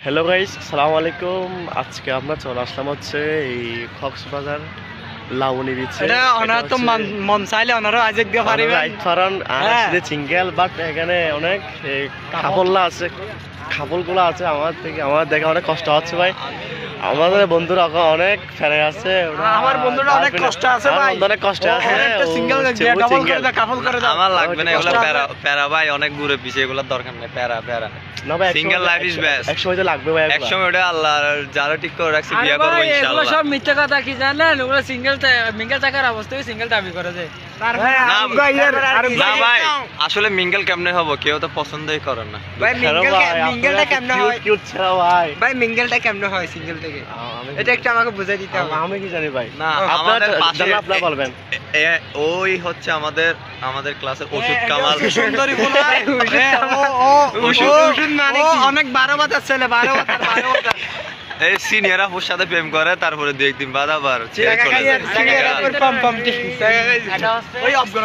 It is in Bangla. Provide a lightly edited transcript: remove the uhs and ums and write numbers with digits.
হ্যালো গাইস, আসসালামু আলাইকুম। আজকে আমরা চলে আসলাম হচ্ছে এই কক্সবাজার লাবণী বিচে। এটা ওনারা তো মন চাইলে ওনারা আজকে দিয়ে পারিবেন। রাইটফারান আসলে সিঙ্গেল, বাট এখানে অনেক খাপললা আছে, খাপলগুলো আছে। আমার দেখে অনেক কষ্ট হচ্ছে ভাই। আমাদের বন্ধুরা অনেক ফেরে আছে, আমার বন্ধুরা অনেক কষ্ট আছে ভাই, অনেক কষ্ট আছে। সিঙ্গেল ডাবল করে দাও, কাপল করে দাও। আমার লাগবে না এগুলো, প্যারা ভাই অনেক ঘুরে পিছে, এগুলোর দরকার নেই। প্যারা না ভাই, সিঙ্গেল লাইফ ইজ বেস্ট। এক সময় তো লাগবে ভাই, এক সময় ওটা আল্লাহ যারা ঠিক করে রাখছে বিয়ে করব এগুলো ইনশাআল্লাহ। সব মিথ্যা কথা, কি জানেন? ওগুলো মিঙ্গেল থাকার অবস্থায় সিঙ্গেল দাবি করে যে না ভাই, আসলে মিঙ্গেল কেমনে হবো, কেউ তো পছন্দই করে না ভাই। মিঙ্গেলটা কেমনে হয় কিউট ছেড়া ভাই। ভাই মিঙ্গেলটা কেমনে হয় সিঙ্গেল থেকে, এটা একটু আমাকে বুঝাই দিতে হবে। আমি কি জানি ভাই। না আমাদের পাশে আপনারা বলবেন। ওই হচ্ছে আমাদের ক্লাসের ওষুধ কামাল। সুন্দরী বলা ওষুধ মানে কি? অনেক 12 বাতাস ছেলে, 12 বাতাস। এই সিনিয়র আপুর সাথে প্রেম করে, তারপরে 2 একদিন বাদ আবার ছেড়ে চলে যায়। পাম পাম ঠিক। ওই অবগণ